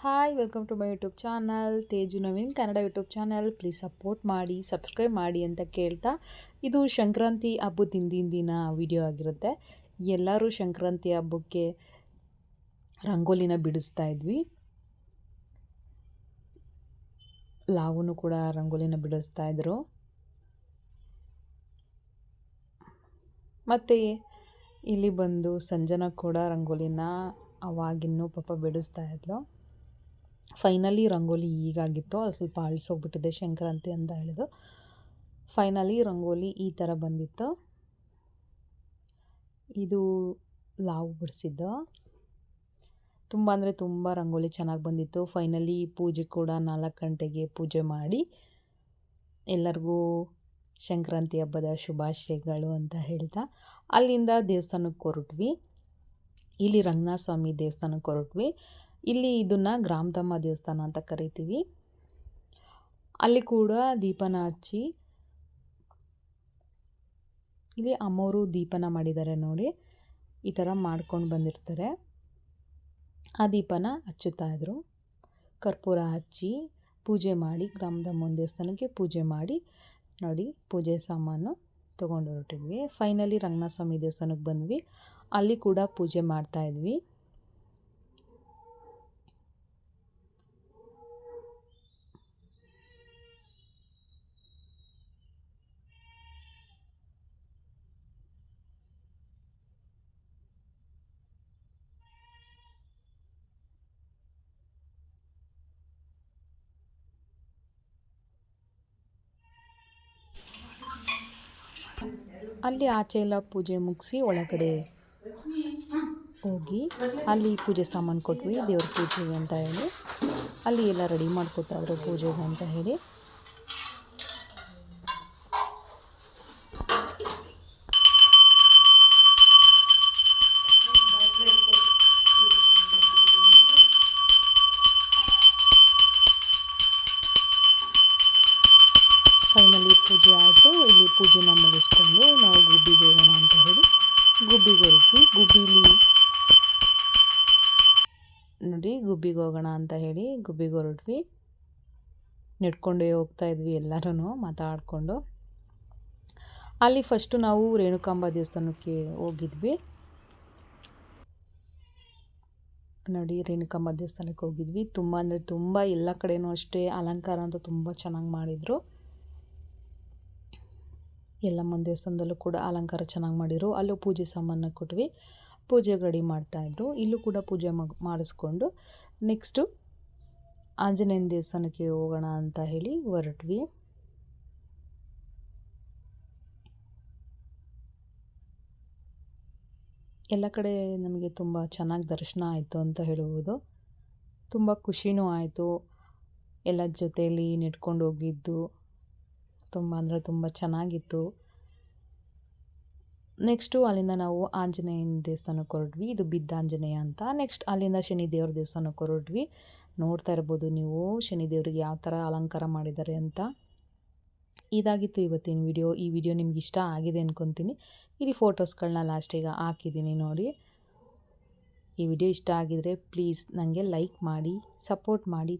Hi welcome to my YouTube channel Teju Naveen Kannada YouTube channel. Please support ಮಾಡಿ, subscribe ಮಾಡಿ ಅಂತ ಕೇಳ್ತಾ, ಇದು ಸಂಕ್ರಾಂತಿ ಹಬ್ಬದ ಹಿಂದಿನ ದಿನ ವಿಡಿಯೋ ಆಗಿರುತ್ತೆ. ಎಲ್ಲರೂ ಸಂಕ್ರಾಂತಿ ಹಬ್ಬಕ್ಕೆ ರಂಗೋಲಿನ ಬಿಡಿಸ್ತಾ ಇದ್ವಿ. ಲಾವೂ ಕೂಡ ರಂಗೋಲಿನ ಬಿಡಿಸ್ತಾ ಇದ್ರು. ಮತ್ತು ಇಲ್ಲಿ ಬಂದು ಸಂಜನಾ ಕೂಡ ರಂಗೋಲಿನ ಅವಾಗಿನ್ನೂ ಪಾಪ ಬಿಡಿಸ್ತಾ ಇದ್ಲು. ಫೈನಲಿ ರಂಗೋಲಿ ಹೀಗಾಗಿತ್ತು, ಅದು ಸ್ವಲ್ಪ ಅಳಿಸೋಗ್ಬಿಟ್ಟಿದೆ ಸಂಕ್ರಾಂತಿ ಅಂತ ಹೇಳಿದು. ಫೈನಲಿ ರಂಗೋಲಿ ಈ ಥರ ಬಂದಿತ್ತು. ಇದು ಲಾವು ಬಿಡಿಸಿದ್ದು. ತುಂಬ ಅಂದರೆ ತುಂಬ ರಂಗೋಲಿ ಚೆನ್ನಾಗಿ ಬಂದಿತ್ತು. ಫೈನಲಿ ಪೂಜೆ ಕೂಡ 4 ಗಂಟೆಗೆ ಪೂಜೆ ಮಾಡಿ ಎಲ್ಲರಿಗೂ ಸಂಕ್ರಾಂತಿ ಹಬ್ಬದ ಶುಭಾಶಯಗಳು ಅಂತ ಹೇಳ್ತಾ ಅಲ್ಲಿಂದ ದೇವಸ್ಥಾನಕ್ಕೆ ಹೊರಟ್ವಿ. ಇಲ್ಲಿ ರಂಗನಾಥ ಸ್ವಾಮಿ ದೇವಸ್ಥಾನಕ್ಕೆ ಹೊರಟ್ವಿ. ಇಲ್ಲಿ ಇದನ್ನು ಗ್ರಾಮದಮ್ಮ ದೇವಸ್ಥಾನ ಅಂತ ಕರಿತೀವಿ. ಅಲ್ಲಿ ಕೂಡ ದೀಪನ ಹಚ್ಚಿ, ಇಲ್ಲಿ ಅಮ್ಮವರು ದೀಪನ ಮಾಡಿದ್ದಾರೆ ನೋಡಿ, ಈ ಥರ ಮಾಡ್ಕೊಂಡು ಬಂದಿರ್ತಾರೆ. ಆ ದೀಪನ ಹಚ್ಚುತ್ತಾಯಿದ್ರು. ಕರ್ಪೂರ ಹಚ್ಚಿ ಪೂಜೆ ಮಾಡಿ, ಗ್ರಾಮದಮ್ಮನ ದೇವಸ್ಥಾನಕ್ಕೆ ಪೂಜೆ ಮಾಡಿ ನೋಡಿ, ಪೂಜೆ ಸಾಮಾನು ತೊಗೊಂಡು ಹೊರಟಿದ್ವಿ. ಫೈನಲಿ ರಂಗನಾಥ ಸ್ವಾಮಿ ದೇವಸ್ಥಾನಕ್ಕೆ ಬಂದ್ವಿ. ಅಲ್ಲಿ ಕೂಡ ಪೂಜೆ ಮಾಡ್ತಾಯಿದ್ವಿ. ಅಲ್ಲಿ ಆಚೆ ಎಲ್ಲ ಪೂಜೆ ಮುಗಿಸಿ ಒಳಗಡೆ ಹೋಗಿ ಅಲ್ಲಿ ಪೂಜೆ ಸಾಮಾನು ಕೊಟ್ವಿ, ದೇವ್ರ ಪೂಜೆಗೆ ಅಂತ ಹೇಳಿ. ಅಲ್ಲಿ ಎಲ್ಲ ರೆಡಿ ಮಾಡ್ಕೊತಾಯಿದ್ರು ಪೂಜೆಗೆ ಅಂತ ಹೇಳಿ. ಫೈನಲಿ ಪೂಜೆ ಆಯಿತು. ಇಲ್ಲಿ ಪೂಜೆನ ಮುಗಿಸ್ಕೊಂಡು ನಾವು ಗುಬ್ಬಿಗೆ ಹೋಗೋಣ ಅಂತ ಹೇಳಿ ಗುಬ್ಬಿಗೆ ಹೊರಟ್ವಿ. ಗುಬ್ಬಿಲಿ ನೋಡಿ, ಗುಬ್ಬಿಗೆ ಹೋಗೋಣ ಅಂತ ಹೇಳಿ ಗುಬ್ಬಿಗೆ ಹೊರಟ್ವಿ. ನಡ್ಕೊಂಡೇ ಹೋಗ್ತಾಯಿದ್ವಿ ಎಲ್ಲರೂ ಮಾತಾಡಿಕೊಂಡು. ಅಲ್ಲಿ ಫಸ್ಟು ನಾವು ರೇಣುಕಾಂಬ ದೇವಸ್ಥಾನಕ್ಕೆ ಹೋಗಿದ್ವಿ ನೋಡಿ. ರೇಣುಕಾಂಬ ದೇವಸ್ಥಾನಕ್ಕೆ ಹೋಗಿದ್ವಿ. ತುಂಬ ಅಂದರೆ ತುಂಬ ಎಲ್ಲ ಕಡೆಯೂ ಅಷ್ಟೇ ಅಲಂಕಾರ ಅಂತೂ ತುಂಬ ಚೆನ್ನಾಗಿ ಮಾಡಿದರು. ಎಲ್ಲಮ್ಮನ ದೇವಸ್ಥಾನದಲ್ಲೂ ಕೂಡ ಅಲಂಕಾರ ಚೆನ್ನಾಗಿ ಮಾಡಿದರು. ಅಲ್ಲೂ ಪೂಜೆ ಸಾಮಾನು ಕೊಟ್ವಿ, ಪೂಜೆಗೆ ರೆಡಿ ಮಾಡ್ತಾಯಿದ್ರು. ಇಲ್ಲೂ ಕೂಡ ಪೂಜೆ ಮಾಡಿಸ್ಕೊಂಡು ನೆಕ್ಸ್ಟು ಆಂಜನೇಯನ ದೇವಸ್ಥಾನಕ್ಕೆ ಹೋಗೋಣ ಅಂತ ಹೇಳಿ ಹೊರಟ್ವಿ. ಎಲ್ಲ ಕಡೆ ನಮಗೆ ತುಂಬ ಚೆನ್ನಾಗಿ ದರ್ಶನ ಆಯಿತು ಅಂತ ಹೇಳ್ಬೋದು. ತುಂಬ ಖುಷಿನೂ ಆಯಿತು. ಎಲ್ಲ ಜೊತೆಯಲ್ಲಿ ನೆಡ್ಕೊಂಡು ಹೋಗಿದ್ದು ತುಂಬ ಅಂದರೆ ತುಂಬ ಚೆನ್ನಾಗಿತ್ತು. ನೆಕ್ಸ್ಟು ಅಲ್ಲಿಂದ ನಾವು ಆಂಜನೇಯನ ದೇವಸ್ಥಾನಕ್ಕೆ ಹೊರಟ್ವಿ. ಇದು ಬಿದ್ದಾಂಜನೇಯ ಅಂತ. ನೆಕ್ಸ್ಟ್ ಅಲ್ಲಿಂದ ಶನಿ ದೇವ್ರ ದೇವಸ್ಥಾನಕ್ಕೆ ಹೊರಟ್ವಿ. ನೋಡ್ತಾ ಇರ್ಬೋದು ನೀವು ಶನಿ ದೇವರಿಗೆ ಯಾವ ಥರ ಅಲಂಕಾರ ಮಾಡಿದ್ದಾರೆ ಅಂತ. ಇದಾಗಿತ್ತು ಇವತ್ತಿನ ವಿಡಿಯೋ. ಈ ವಿಡಿಯೋ ನಿಮ್ಗೆ ಇಷ್ಟ ಆಗಿದೆ ಅಂದ್ಕೊತೀನಿ. ಇಲ್ಲಿ ಫೋಟೋಸ್ಗಳನ್ನ ಲಾಸ್ಟಿಗೆ ಹಾಕಿದ್ದೀನಿ ನೋಡಿ. ಈ ವಿಡಿಯೋ ಇಷ್ಟ ಆಗಿದರೆ ಪ್ಲೀಸ್ ನನಗೆ ಲೈಕ್ ಮಾಡಿ, ಸಪೋರ್ಟ್ ಮಾಡಿ.